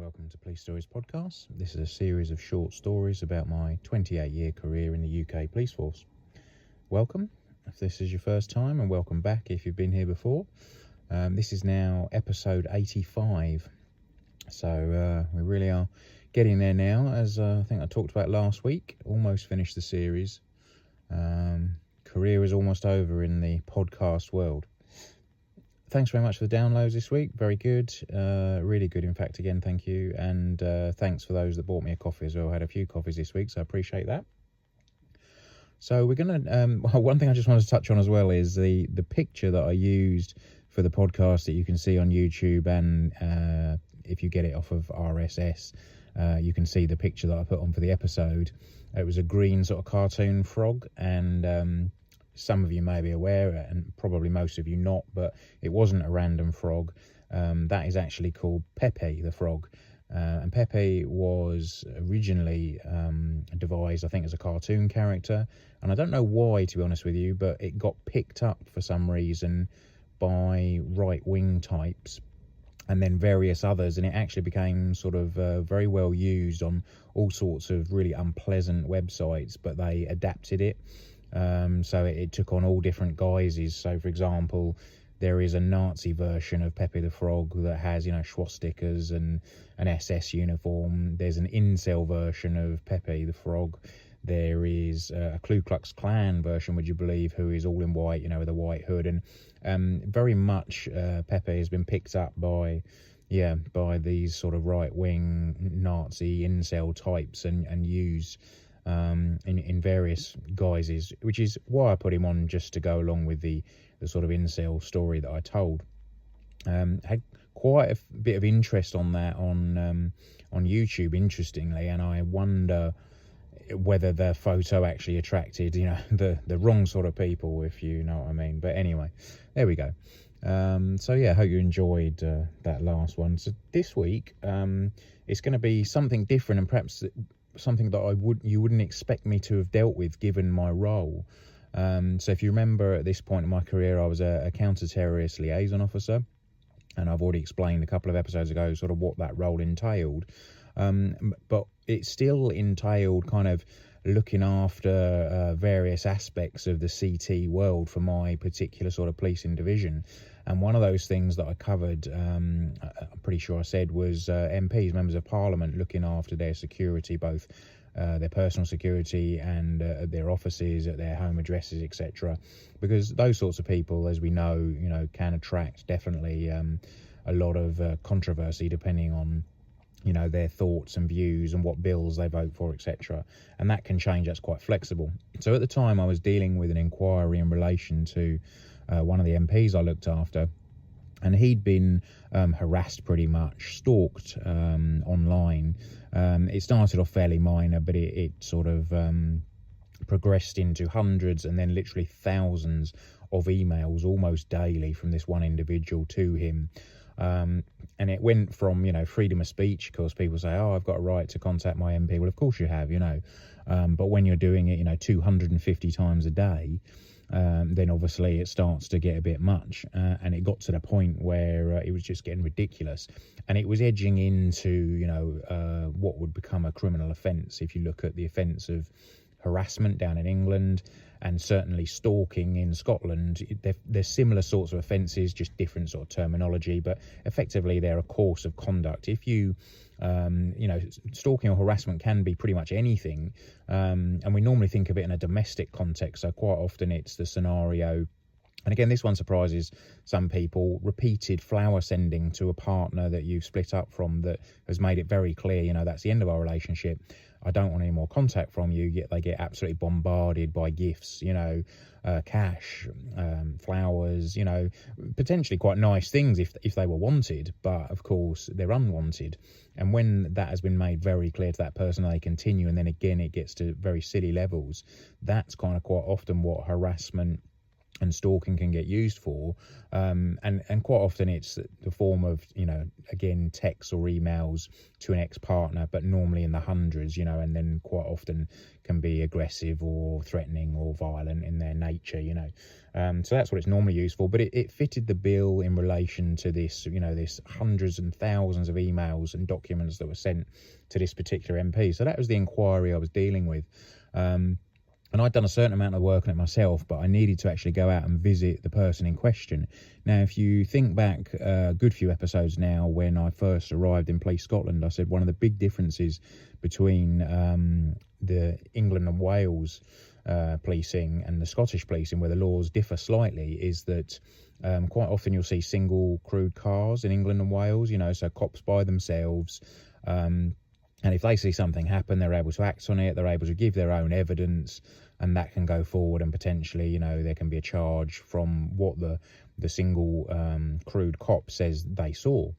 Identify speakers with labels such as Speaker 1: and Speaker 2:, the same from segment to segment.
Speaker 1: welcome to Police Stories Podcast. This is a series of short stories about my 28-year career in the UK Police Force. Welcome if this is your first time, and welcome back if you've been here before. This is now episode 85, so we really are getting there now, as I think I talked about last week. Almost finished the series. Career is almost over in the podcast world. Thanks very much for the downloads this week. Very good. Really good, in fact. Again, thank you. And thanks for those that bought me a coffee as well. I had a few coffees this week, so I appreciate that. So we're going to... one thing I just wanted to touch on as well is the picture that I used for the podcast that you can see on YouTube. And if you get it off of RSS, you can see the picture that I put on for the episode. It was a green sort of cartoon frog, and... some of you may be aware, and probably most of you not, but it wasn't a random frog. That is actually called Pepe the frog. And Pepe was originally devised, I think, as a cartoon character. And I don't know why, to be honest with you, but it got picked up for some reason by right-wing types and then various others. And it actually became sort of very well used on all sorts of really unpleasant websites, but they adapted it. So it took on all different guises. So, for example, there is a Nazi version of Pepe the Frog that has, swastikas and an SS uniform. There's an incel version of Pepe the Frog. There is a Ku Klux Klan version, would you believe, who is all in white, with a white hood. And very much Pepe has been picked up by these sort of right-wing Nazi incel types and used in various guises, which is why I put him on, just to go along with the sort of incel story that I told. Had quite a bit of interest on that on YouTube, interestingly, and I wonder whether the photo actually attracted the wrong sort of people, if you know what I mean. But anyway, there we go. So yeah, I hope you enjoyed that last one. So this week it's going to be something different, and perhaps something that you wouldn't expect me to have dealt with given my role. So if you remember, at this point in my career, I was a counter-terrorist liaison officer, and I've already explained a couple of episodes ago sort of what that role entailed. But it still entailed kind of looking after various aspects of the CT world for my particular sort of policing division. And one of those things that I covered, I'm pretty sure I said, was MPs, members of Parliament, looking after their security, both their personal security and at their offices, at their home addresses, etc. Because those sorts of people, as we know, can attract definitely a lot of controversy, depending on their thoughts and views and what bills they vote for, etc. And that can change. That's quite flexible. So at the time, I was dealing with an inquiry in relation to one of the MPs I looked after, and he'd been harassed, pretty much stalked online. It started off fairly minor, but it sort of progressed into hundreds and then literally thousands of emails almost daily from this one individual to him. And it went from, freedom of speech. Of course, people say, I've got a right to contact my MP. Well, of course you have, but when you're doing it, 250 times a day, then obviously it starts to get a bit much. And it got to the point where it was just getting ridiculous. And it was edging into, what would become a criminal offence. If you look at the offence of harassment down in England, and certainly stalking in Scotland, they're similar sorts of offences, just different sort of terminology, but effectively they're a course of conduct. If you, stalking or harassment can be pretty much anything, and we normally think of it in a domestic context, so quite often it's the scenario. And again, this one surprises some people. Repeated flower sending to a partner that you've split up from, that has made it very clear, that's the end of our relationship. I don't want any more contact from you. Yet they get absolutely bombarded by gifts, cash, flowers, potentially quite nice things if they were wanted. But of course, they're unwanted. And when that has been made very clear to that person, they continue. And then again, it gets to very silly levels. That's kind of quite often what harassment and stalking can get used for, and quite often it's the form of, again, texts or emails to an ex-partner, but normally in the hundreds, and then quite often can be aggressive or threatening or violent in their nature, so that's what it's normally used for. But it fitted the bill in relation to this, this hundreds and thousands of emails and documents that were sent to this particular MP. So that was the inquiry I was dealing with. And I'd done a certain amount of work on it myself, but I needed to actually go out and visit the person in question. Now, if you think back a good few episodes now, when I first arrived in Police Scotland, I said one of the big differences between the England and Wales policing and the Scottish policing, where the laws differ slightly, is that quite often you'll see single crewed cars in England and Wales, so cops by themselves. And if they see something happen, they're able to act on it, they're able to give their own evidence, and that can go forward, and potentially, there can be a charge from what the single crewed cop says they saw.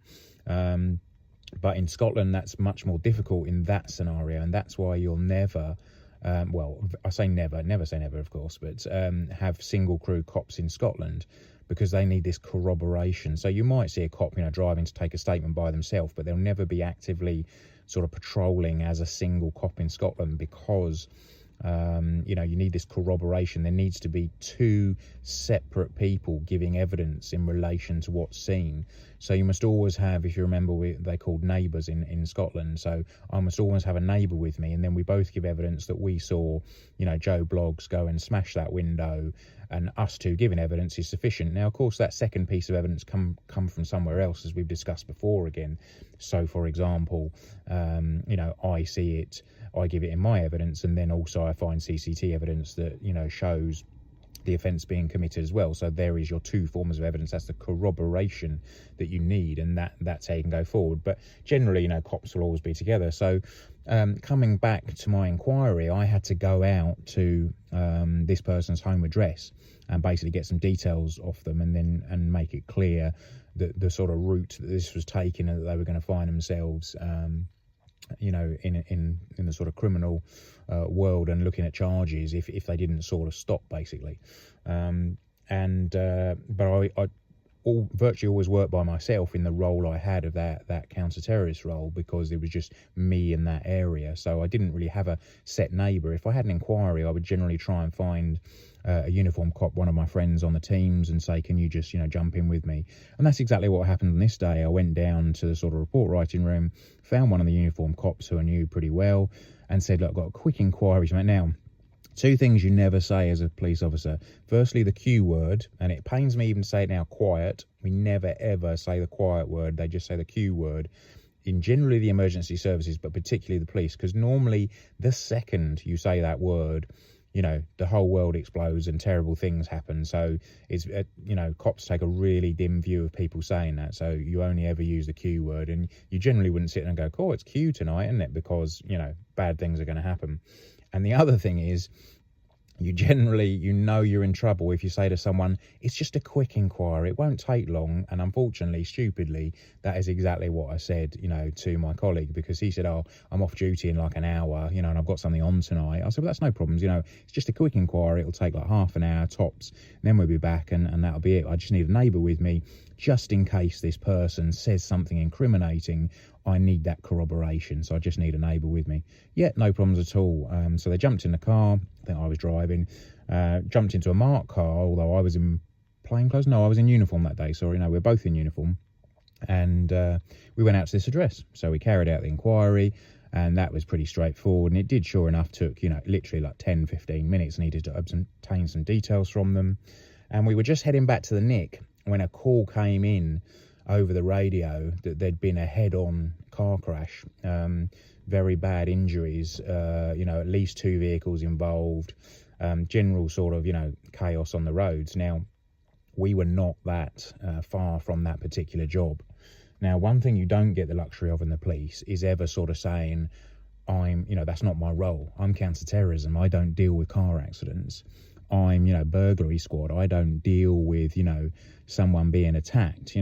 Speaker 1: But in Scotland, that's much more difficult in that scenario, and that's why you'll never, I say never say never, of course, but have single crewed cops in Scotland, because they need this corroboration. So you might see a cop, driving to take a statement by themselves, but they'll never be actively sort of patrolling as a single cop in Scotland, because you need this corroboration. There needs to be two separate people giving evidence in relation to what's seen. So you must always have, if you remember, they called neighbours in Scotland. So I must always have a neighbour with me, and then we both give evidence that we saw, Joe Bloggs go and smash that window, and us two giving evidence is sufficient. Now, of course, that second piece of evidence come from somewhere else, as we've discussed before again. So, for example, I see it, I give it in my evidence, and then also I find CCT evidence that, shows the offence being committed as well. So there is your two forms of evidence. That's the corroboration that you need, and that's how you can go forward. But generally, cops will always be together. So coming back to my inquiry, I had to go out to this person's home address and basically get some details off them, and make it clear that the sort of route that this was taking, and that they were going to find themselves in the sort of criminal world, and looking at charges if they didn't sort of stop, basically. But I virtually always worked by myself in the role I had of that counter-terrorist role, because it was just me in that area. So I didn't really have a set neighbour. If I had an inquiry, I would generally try and find a uniformed cop, one of my friends on the teams, and say, can you just, jump in with me? And that's exactly what happened on this day. I went down to the sort of report writing room, found one of the uniformed cops who I knew pretty well, and said, look, I've got a quick inquiry to make. Now, two things you never say as a police officer. Firstly, the Q word, and it pains me even to say it now, quiet. We never, ever say the quiet word. They just say the Q word in generally the emergency services, but particularly the police, because normally the second you say that word, the whole world explodes and terrible things happen. So it's, cops take a really dim view of people saying that. So you only ever use the Q word, and you generally wouldn't sit there and go, oh, it's Q tonight, isn't it? Because, bad things are going to happen. And the other thing is, you generally, you're in trouble if you say to someone, it's just a quick inquiry, it won't take long. And unfortunately, stupidly, that is exactly what I said, to my colleague, because he said, oh, I'm off duty in like an hour, and I've got something on tonight. I said, well, that's no problems, it's just a quick inquiry, it'll take like half an hour tops, then we'll be back, and that'll be it. I just need a neighbour with me, just in case this person says something incriminating. I need that corroboration, so I just need a neighbour with me. Yeah, no problems at all. So they jumped in the car, I think I was driving, jumped into a marked car, although I was in plainclothes. No, I was in uniform that day, sorry, no, we're both in uniform. And we went out to this address. So we carried out the inquiry, and that was pretty straightforward. And it did, sure enough, took, literally like 10, 15 minutes, needed to obtain some details from them. And we were just heading back to the Nick when a call came in over the radio that there'd been a head-on car crash, very bad injuries, at least 2 vehicles involved, general sort of, chaos on the roads. Now, we were not that far from that particular job. Now, one thing you don't get the luxury of in the police is ever sort of saying, that's not my role. I'm counter-terrorism. I don't deal with car accidents. I'm, burglary squad. I don't deal with, someone being attacked.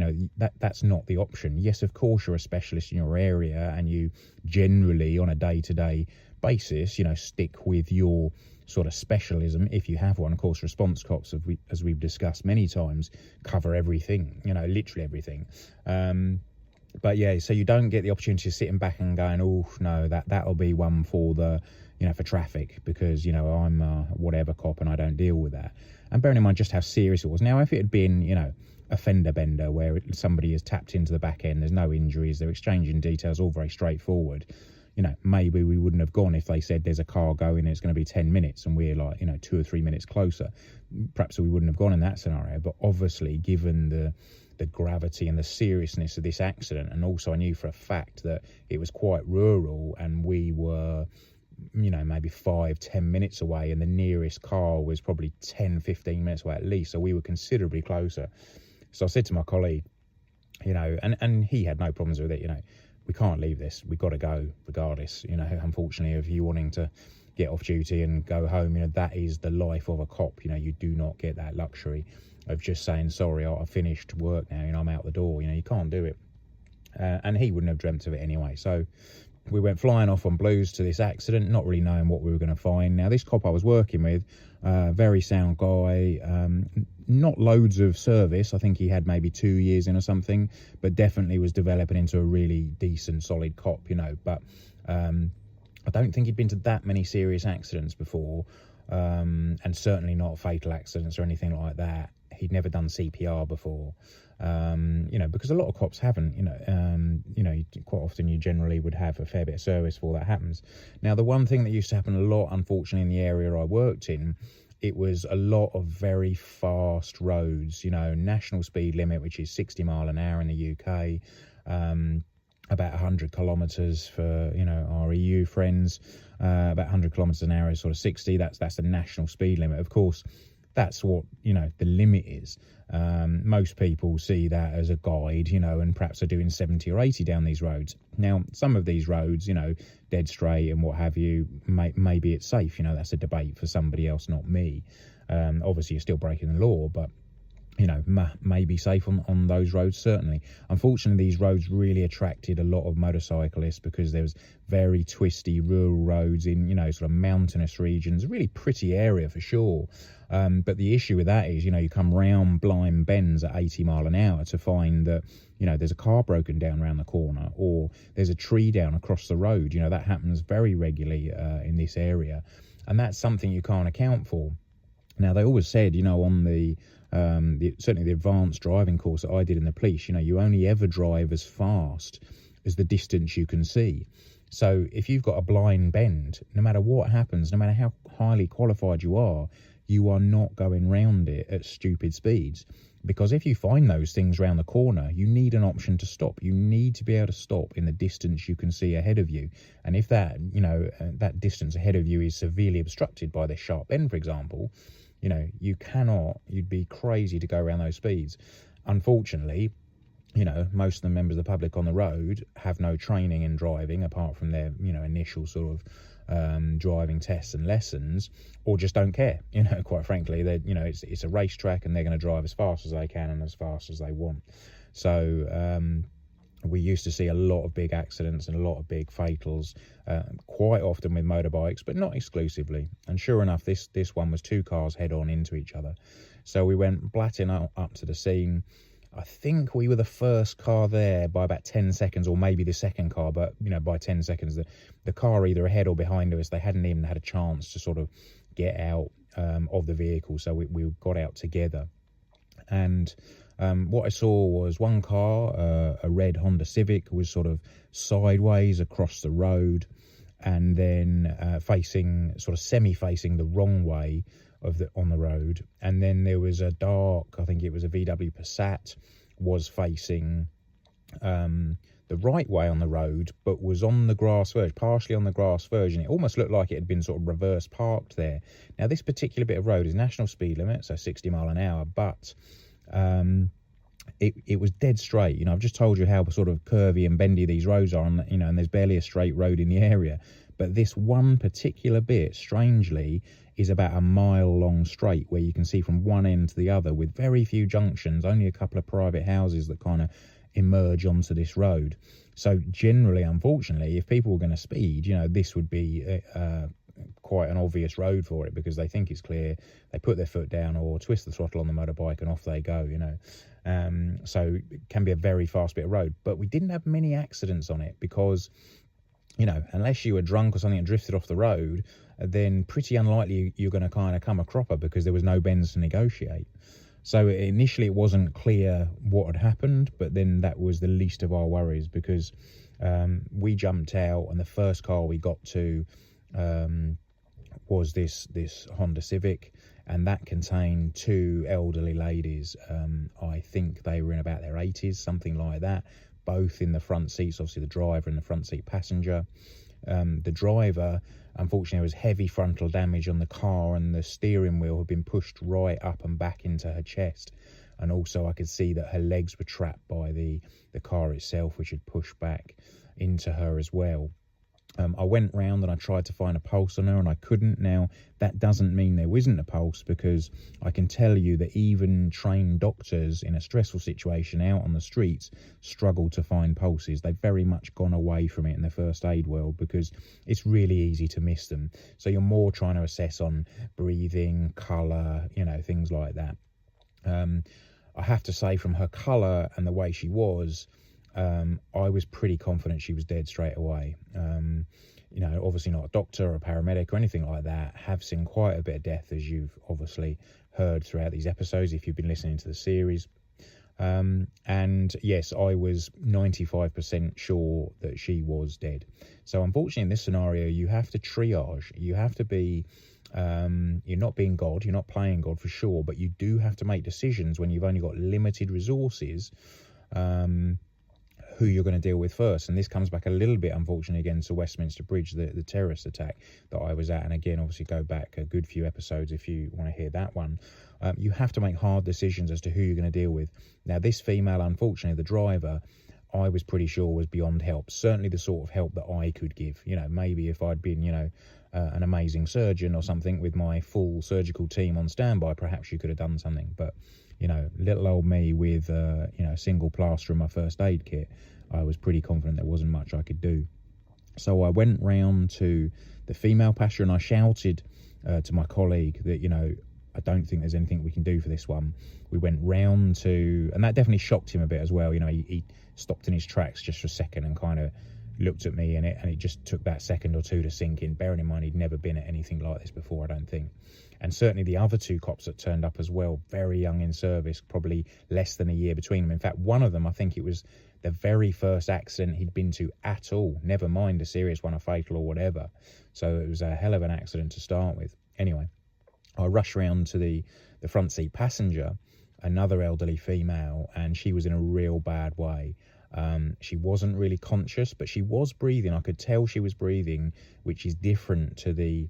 Speaker 1: That's not the option. Yes, of course, you're a specialist in your area, and you generally, on a day-to-day basis, stick with your sort of specialism if you have one. Of course, response cops, as we've discussed many times, cover everything, literally everything. But yeah, so you don't get the opportunity of sitting back and going, oh no, that'll be one for the, for traffic, because I'm a whatever cop and I don't deal with that. And bearing in mind just how serious it was. Now, if it had been a fender bender where somebody has tapped into the back end, there's no injuries, they're exchanging details, all very straightforward, maybe we wouldn't have gone if they said there's a car going and it's going to be 10 minutes and we're like 2 or 3 minutes closer. Perhaps we wouldn't have gone in that scenario. But obviously, given the gravity and the seriousness of this accident, and also I knew for a fact that it was quite rural and we were maybe 5-10 minutes away, and the nearest car was probably 10-15 minutes away at least, so we were considerably closer. So I said to my colleague, and he had no problems with it, we can't leave this, we've got to go regardless, unfortunately, of you wanting to get off duty and go home. That is the life of a cop. You do not get that luxury of just saying, sorry, I've finished work now, I'm out the door. You can't do it. And he wouldn't have dreamt of it anyway. So we went flying off on blues to this accident, not really knowing what we were going to find. Now, this cop I was working with, very sound guy, not loads of service. I think he had maybe 2 years in or something, but definitely was developing into a really decent, solid cop, But I don't think he'd been to that many serious accidents before, and certainly not fatal accidents or anything like that. He'd never done CPR before, because a lot of cops haven't, quite often you generally would have a fair bit of service before that happens. Now, the one thing that used to happen a lot, unfortunately, in the area I worked in, it was a lot of very fast roads, national speed limit, which is 60 mile an hour in the UK, about 100 kilometres for, our EU friends, about 100 kilometres an hour is sort of 60. That's the national speed limit. Of course, that's what, the limit is. Most people see that as a guide, and perhaps are doing 70 or 80 down these roads. Now, some of these roads, dead straight and what have you, maybe it's safe. That's a debate for somebody else, not me. Obviously, you're still breaking the law, but may be safe on those roads, certainly. Unfortunately, these roads really attracted a lot of motorcyclists because there was very twisty rural roads in, sort of mountainous regions, a really pretty area for sure. But the issue with that is, you come round blind bends at 80 mile an hour to find that, there's a car broken down around the corner, or there's a tree down across the road. That happens very regularly in this area. And that's something you can't account for. Now, they always said, on certainly the advanced driving course that I did in the police, you only ever drive as fast as the distance you can see. So if you've got a blind bend, no matter what happens, no matter how highly qualified you are not going round it at stupid speeds. Because if you find those things round the corner, you need an option to stop. You need to be able to stop in the distance you can see ahead of you. And if that, that distance ahead of you is severely obstructed by this sharp bend, for example, you'd be crazy to go around those speeds. Unfortunately, most of the members of the public on the road have no training in driving apart from their, initial sort of driving tests and lessons, or just don't care. Quite frankly, they it's a racetrack and they're going to drive as fast as they can and as fast as they want. So we used to see a lot of big accidents and a lot of big fatals, quite often with motorbikes, but not exclusively. And sure enough, this one was 2 cars head on into each other. So we went blatting up to the scene. I think we were the first car there by about 10 seconds, or maybe the second car, but, by 10 seconds, the car either ahead or behind us, they hadn't even had a chance to sort of get out of the vehicle. So we got out together. And what I saw was one car, a red Honda Civic, was sort of sideways across the road, and then semi-facing the wrong way on the road. And then there was a dark, I think it was a VW Passat, was facing the right way on the road, but was on the grass verge, partially on the grass verge, and it almost looked like it had been sort of reverse parked there. Now, this particular bit of road is national speed limit, so 60 mile an hour, but it was dead straight. I've just told you how sort of curvy and bendy these roads are, and there's barely a straight road in the area. But this one particular bit, strangely, is about a mile long straight where you can see from one end to the other with very few junctions, only a couple of private houses that kind of emerge onto this road. So generally, unfortunately, if people were going to speed, this would be quite an obvious road for it, because they think it's clear, they put their foot down or twist the throttle on the motorbike and off they go, so it can be a very fast bit of road. But we didn't have many accidents on it because, unless you were drunk or something and drifted off the road, then pretty unlikely you're going to kind of come a cropper, because there was no bends to negotiate. So initially it wasn't clear what had happened, but then that was the least of our worries, because we jumped out and the first car we got to was this Honda Civic, and that contained two elderly ladies. I think they were in about their 80s, something like that, both in the front seats, obviously the driver and the front seat passenger. The driver, unfortunately, there was heavy frontal damage on the car, and the steering wheel had been pushed right up and back into her chest. And also I could see that her legs were trapped by the car itself, which had pushed back into her as well. I went round and I tried to find a pulse on her, and I couldn't. Now, that doesn't mean there isn't a pulse, because I can tell you that even trained doctors in a stressful situation out on the streets struggle to find pulses. They've very much gone away from it in the first aid world, because it's really easy to miss them. So you're more trying to assess on breathing, colour, things like that. I have to say, from her colour and the way she was, I was pretty confident she was dead straight away. Obviously not a doctor or a paramedic or anything like that. Have seen quite a bit of death, as you've obviously heard throughout these episodes if you've been listening to the series. And yes, I was 95% sure that she was dead. So unfortunately in this scenario, you have to triage. You have to be, you're not being God, you're not playing God for sure, but you do have to make decisions when you've only got limited resources, who you're going to deal with first. And this comes back a little bit, unfortunately, again to Westminster Bridge, the terrorist attack that I was at. And again, obviously go back a good few episodes if you want to hear that one. You have to make hard decisions as to who you're going to deal with. Now, this female, unfortunately, the driver, I was pretty sure was beyond help. Certainly the sort of help that I could give. Maybe if I'd been, an amazing surgeon or something with my full surgical team on standby, perhaps you could have done something. But little old me with, a single plaster in my first aid kit, I was pretty confident there wasn't much I could do. So I went round to the female passenger and I shouted to my colleague that, I don't think there's anything we can do for this one. We went round to, and that definitely shocked him a bit as well. He stopped in his tracks just for a second and kind of looked at me, and it just took that second or two to sink in, bearing in mind he'd never been at anything like this before, I don't think. And certainly the other two cops that turned up as well, very young in service, probably less than a year between them. In fact, one of them, I think it was the very first accident he'd been to at all, never mind a serious one, a fatal or whatever. So it was a hell of an accident to start with. Anyway, I rushed around to the front seat passenger, another elderly female, and she was in a real bad way. She wasn't really conscious, but she was breathing. I could tell she was breathing, which is different to the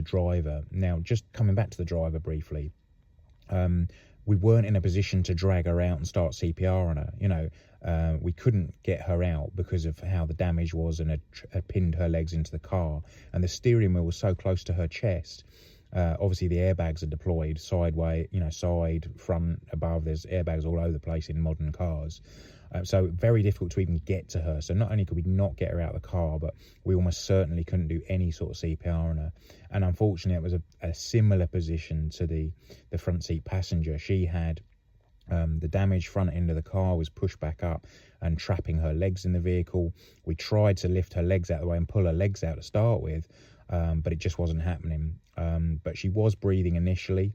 Speaker 1: driver. Now, just coming back to the driver briefly, we weren't in a position to drag her out and start CPR on her. We couldn't get her out because of how the damage was, and had pinned her legs into the car, and the steering wheel was so close to her chest. Obviously the airbags are deployed sideways, side, front, above. There's airbags all over the place in modern cars. So very difficult to even get to her. So not only could we not get her out of the car, but we almost certainly couldn't do any sort of CPR on her. And unfortunately, it was a similar position to the front seat passenger. She had the damaged front end of the car was pushed back up and trapping her legs in the vehicle. We tried to lift her legs out of the way and pull her legs out to start with, but it just wasn't happening. But she was breathing initially.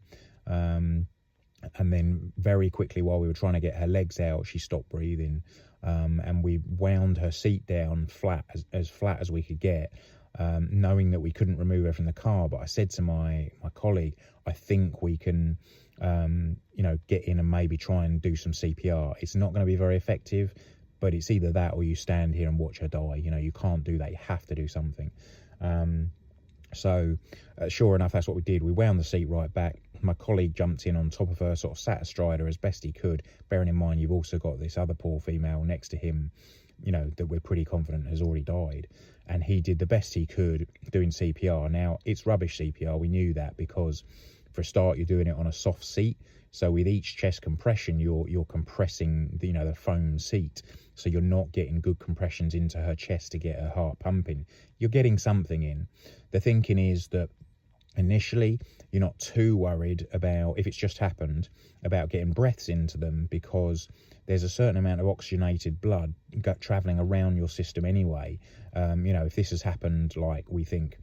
Speaker 1: And then very quickly, while we were trying to get her legs out, she stopped breathing, and we wound her seat down flat as we could get, knowing that we couldn't remove her from the car. But I said to my colleague, I think we can get in and maybe try and do some CPR. It's not going to be very effective, but it's either that or you stand here and watch her die. You can't do that. You have to do something. So sure enough, that's what we did. We wound the seat right back. My colleague jumped in on top of her, sort of sat astride her as best he could, bearing in mind you've also got this other poor female next to him that we're pretty confident has already died. And he did the best he could doing CPR. Now, it's rubbish CPR. We knew that because, for a start, you're doing it on a soft seat. So with each chest compression, you're compressing the foam seat. So you're not getting good compressions into her chest to get her heart pumping. You're getting something in. The thinking is that initially you're not too worried about, if it's just happened, about getting breaths into them, because there's a certain amount of oxygenated blood traveling around your system anyway. If this has happened, like we think,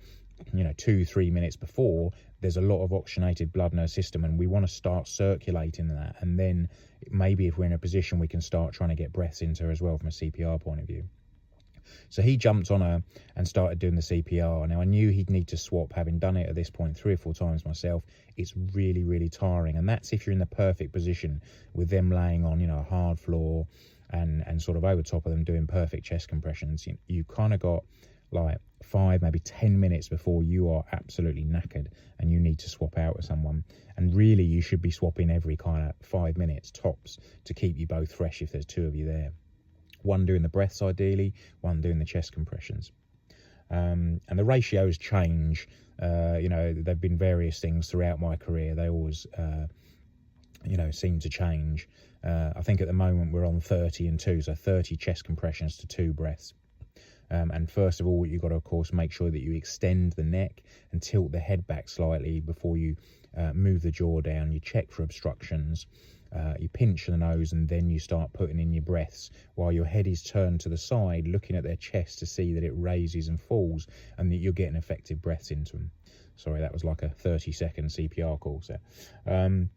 Speaker 1: 2-3 minutes before, there's a lot of oxygenated blood in her system, and we want to start circulating that. And then maybe if we're in a position, we can start trying to get breaths into her as well from a CPR point of view. So he jumped on her and started doing the CPR. Now, I knew he'd need to swap, having done it at this point 3 or 4 times myself. It's really, really tiring. And that's if you're in the perfect position with them laying on, a hard floor and sort of over top of them doing perfect chest compressions. You kind of got like 5, maybe 10 minutes before you are absolutely knackered and you need to swap out with someone. And really, you should be swapping every kind of 5 minutes tops to keep you both fresh if there's 2 of you there. One doing the breaths ideally, one doing the chest compressions. And the ratios change. There've been various things throughout my career. They always, seem to change. I think at the moment we're on 30 and 2, so 30 chest compressions to 2 breaths. And first of all, you've got to, of course, make sure that you extend the neck and tilt the head back slightly before you move the jaw down. You check for obstructions. You pinch the nose, and then you start putting in your breaths while your head is turned to the side, looking at their chest to see that it raises and falls and that you're getting effective breaths into them. Sorry, that was like a 30-second CPR course there.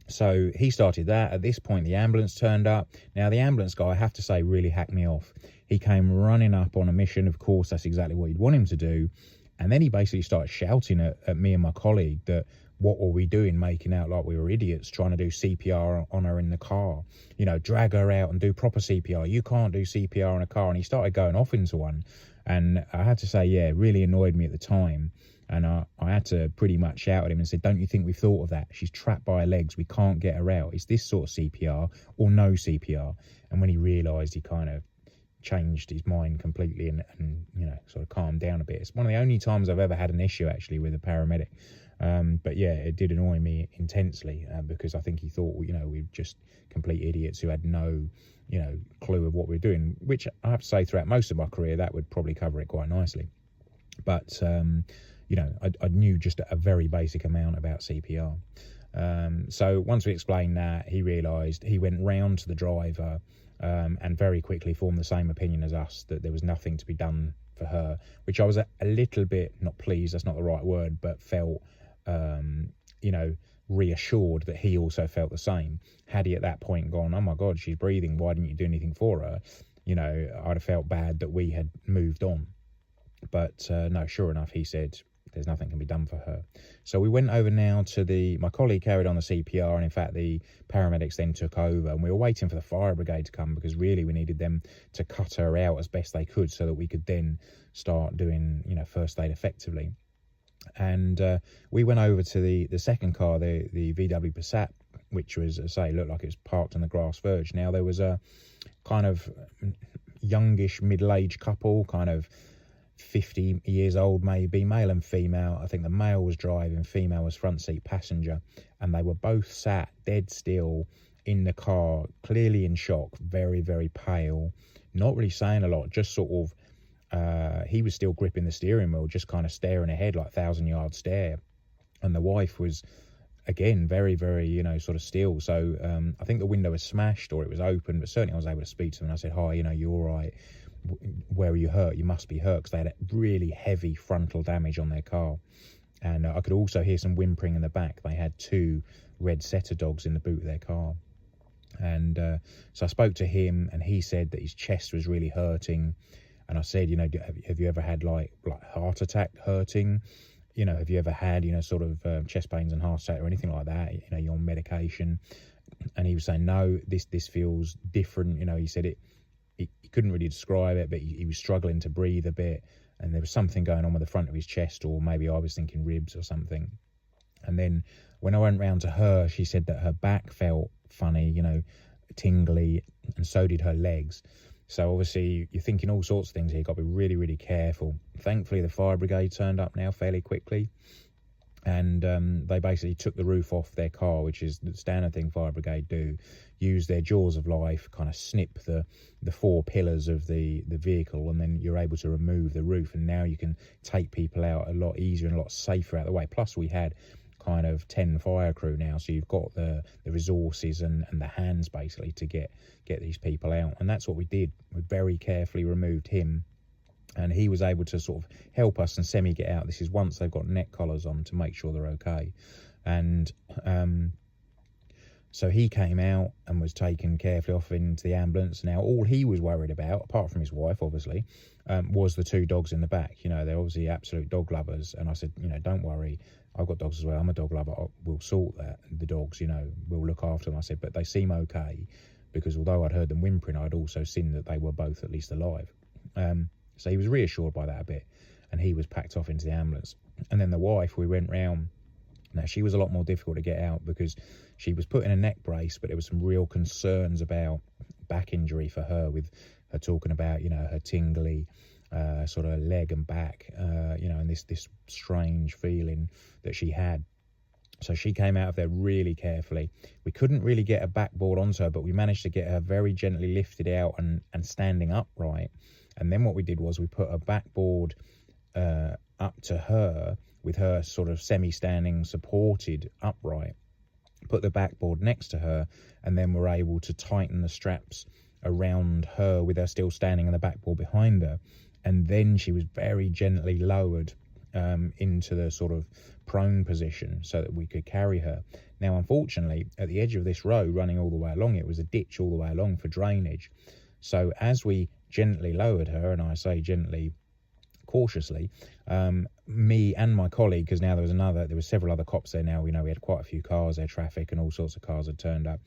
Speaker 1: So he started that. At this point, the ambulance turned up. Now, the ambulance guy, I have to say, really hacked me off. He came running up on a mission. Of course, that's exactly what you'd want him to do. And then he basically started shouting at me and my colleague that what were we doing, making out like we were idiots, trying to do CPR on her in the car, drag her out and do proper CPR. You can't do CPR in a car. And he started going off into one. And I had to say, it really annoyed me at the time. And I had to pretty much shout at him and said, don't you think we've thought of that? She's trapped by her legs. We can't get her out. It's this sort of CPR or no CPR. And when he realised, he kind of changed his mind completely and sort of calmed down a bit. It's one of the only times I've ever had an issue, actually, with a paramedic. But it did annoy me intensely because I think he thought, we're just complete idiots who had no, clue of what we were doing, which I have to say throughout most of my career, that would probably cover it quite nicely. But, I knew just a very basic amount about CPR. So once we explained that, he realised, he went round to the driver and very quickly formed the same opinion as us, that there was nothing to be done for her, which I was a little bit, not pleased, that's not the right word, but felt, reassured that he also felt the same. Had he at that point gone, oh my God, she's breathing, why didn't you do anything for her? I'd have felt bad that we had moved on. But no, sure enough, he said, there's nothing can be done for her. So we went over now to my colleague carried on the CPR, and in fact the paramedics then took over, and we were waiting for the fire brigade to come because really we needed them to cut her out as best they could so that we could then start doing, first aid effectively. And we went over to the second car, the VW Passat, which was, as I say, looked like it was parked on the grass verge. Now there was a kind of youngish middle-aged couple, kind of 50 years old maybe, male and female. I think the male was driving, female was front seat passenger, and they were both sat dead still in the car, clearly in shock, very, very pale, not really saying a lot, just sort of he was still gripping the steering wheel, just kind of staring ahead like 1,000-yard stare, and the wife was again very, very sort of still. So I think the window was smashed or it was open, but certainly I was able to speak to them, and I said, hi, you all right? Where are you hurt? You must be hurt, because they had really heavy frontal damage on their car. And I could also hear some whimpering in the back. They had 2 red setter dogs in the boot of their car. And so I spoke to him, and he said that his chest was really hurting. And I said, have you ever had like heart attack hurting? Have you ever had, sort of chest pains and heart attack or anything like that? You're on medication. And he was saying, no, this feels different. He said he couldn't really describe it, but he was struggling to breathe a bit, and there was something going on with the front of his chest, or maybe I was thinking ribs or something. And then when I went round to her, she said that her back felt funny, tingly, and so did her legs. So obviously you're thinking all sorts of things here. You've got to be really, really careful. Thankfully, the fire brigade turned up now fairly quickly, and they basically took the roof off their car, which is the standard thing fire brigade do. Use their jaws of life, kind of snip the 4 pillars of the vehicle, and then you're able to remove the roof, and now you can take people out a lot easier and a lot safer out of the way. Plus we had kind of 10 fire crew now, so you've got the resources and the hands basically to get these people out. And that's what we did. We very carefully removed him, and he was able to sort of help us and semi get out. This is once they've got neck collars on to make sure they're okay. And so he came out and was taken carefully off into the ambulance. Now all he was worried about, apart from his wife obviously, was the 2 dogs in the back. You know, they're obviously absolute dog lovers, and I said, you know, don't worry, I've got dogs as well, I'm a dog lover, we'll sort the dogs, you know, we'll look after them. I said, but they seem okay, because although I'd heard them whimpering, I'd also seen that they were both at least alive. So he was reassured by that a bit, and he was packed off into the ambulance. And then the wife, we went round. Now, she was a lot more difficult to get out because she was put in a neck brace, but there was some real concerns about back injury for her, with her talking about, you know, her tingly sort of leg and back, you know, and this strange feeling that she had. So she came out of there really carefully. We couldn't really get a backboard onto her, but we managed to get her very gently lifted out and standing upright. And then what we did was we put a backboard up to her, with her sort of semi-standing supported upright, put the backboard next to her, and then we're able to tighten the straps around her with her still standing on the backboard behind her. And then she was very gently lowered into the sort of prone position so that we could carry her. Now, unfortunately, at the edge of this road running all the way along, it was a ditch all the way along for drainage. So as we gently lowered her, and I say gently, cautiously, me and my colleague, because now there were several other cops there now, we know we had quite a few cars there, traffic and all sorts of cars had turned up.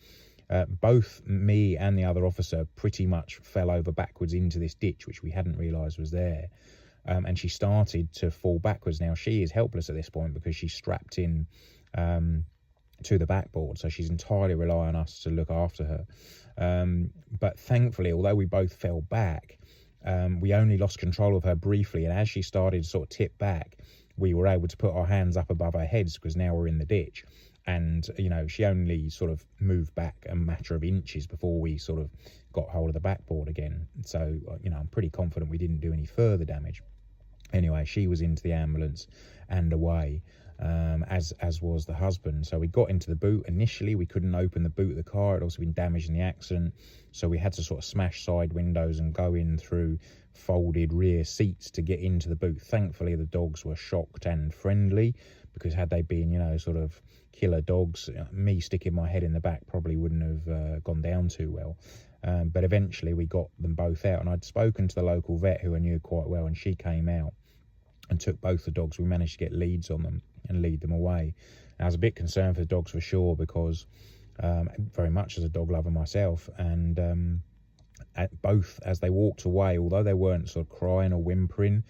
Speaker 1: Both me and the other officer pretty much fell over backwards into this ditch, which we hadn't realised was there. And she started to fall backwards. Now, she is helpless at this point because she's strapped in to the backboard, so she's entirely relying on us to look after her. But thankfully, although we both fell back, we only lost control of her briefly, and as she started to sort of tip back, we were able to put our hands up above our heads, because now we're in the ditch. And, you know, she only sort of moved back a matter of inches before we sort of got hold of the backboard again. So, you know, I'm pretty confident we didn't do any further damage. Anyway, she was into the ambulance and away, as was the husband. So we got into the boot. Initially, we couldn't open the boot of the car. It had also been damaged in the accident. So we had to sort of smash side windows and go in through folded rear seats to get into the boot. Thankfully, the dogs were shocked and friendly, because had they been, you know, sort of killer dogs, me sticking my head in the back probably wouldn't have gone down too well. But eventually we got them both out, and I'd spoken to the local vet who I knew quite well, and she came out and took both the dogs. We managed to get leads on them and lead them away. And I was a bit concerned for the dogs for sure, because very much as a dog lover myself, and both as they walked away, although they weren't sort of crying or whimpering,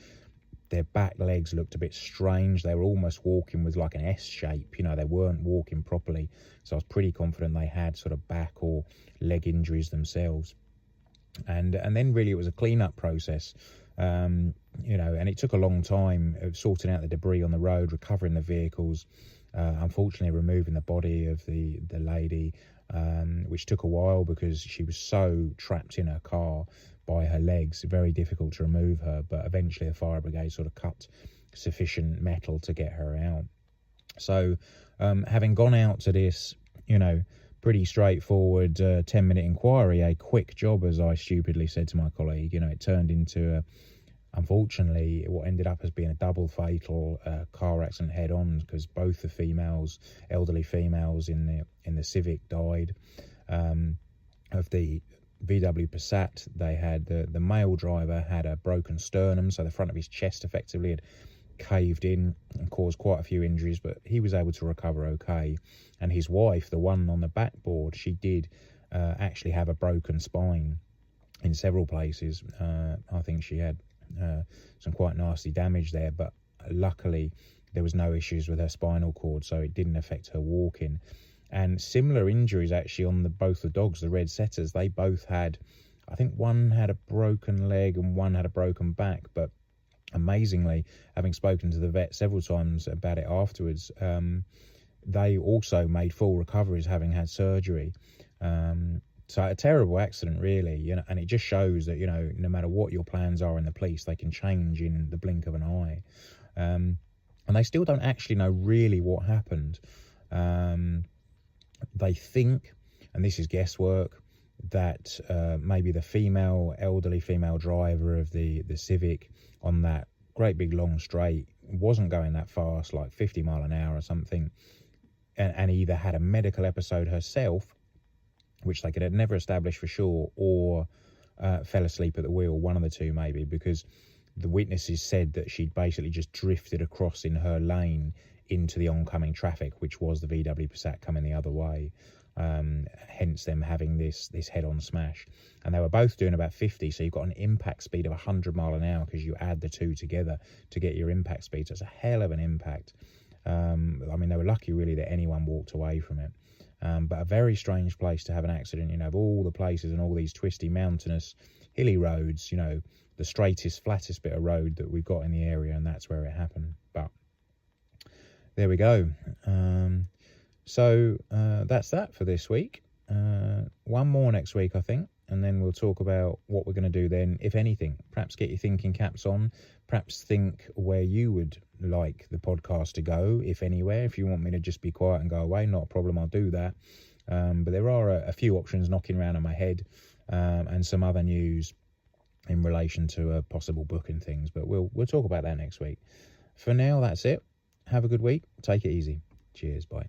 Speaker 1: their back legs looked a bit strange. They were almost walking with like an S shape, you know, they weren't walking properly. So I was pretty confident they had sort of back or leg injuries themselves. And then really it was a clean-up process, you know, and it took a long time of sorting out the debris on the road, recovering the vehicles, unfortunately removing the body of the lady, which took a while because she was so trapped in her car by her legs, very difficult to remove her. But eventually the fire brigade sort of cut sufficient metal to get her out. So having gone out to this, you know, pretty straightforward 10-minute inquiry, a quick job, as I stupidly said to my colleague, you know, it turned into unfortunately what ended up as being a double fatal car accident head on, because both the females, elderly females in the Civic, died. Of the VW Passat, they had the male driver had a broken sternum, so the front of his chest effectively had caved in and caused quite a few injuries, but he was able to recover okay. And his wife, the one on the backboard, she did actually have a broken spine in several places. I think she had some quite nasty damage there, but luckily there was no issues with her spinal cord, so it didn't affect her walking. And similar injuries actually on both the dogs, the red setters, they both had I think one had a broken leg and one had a broken back, but amazingly, having spoken to the vet several times about it afterwards, they also made full recoveries having had surgery. So a terrible accident, really, and it just shows that, no matter what your plans are in the police, they can change in the blink of an eye. And they still don't actually know really what happened. They think, and this is guesswork, that maybe the elderly female driver of the Civic on that great big long straight wasn't going that fast, like 50 mile an hour or something, and either had a medical episode herself, which they could never establish for sure, or fell asleep at the wheel, one of the two maybe, because the witnesses said that she'd basically just drifted across in her lane into the oncoming traffic, which was the VW Passat coming the other way. Hence them having this head-on smash. And they were both doing about 50, so you've got an impact speed of 100 mile an hour because you add the two together to get your impact speed. So it's a hell of an impact. I mean, they were lucky really that anyone walked away from it. But a very strange place to have an accident, of all the places and all these twisty, mountainous, hilly roads, the straightest, flattest bit of road that we've got in the area, and that's where it happened. But there we go. So that's that for this week. One more next week, I think, and then we'll talk about what we're going to do then, if anything. Perhaps get your thinking caps on. Perhaps think where you would like the podcast to go, if anywhere. If you want me to just be quiet and go away, not a problem, I'll do that. But there are a few options knocking around in my head, and some other news in relation to a possible book and things. But we'll talk about that next week. For now, that's it. Have a good week. Take it easy. Cheers. Bye.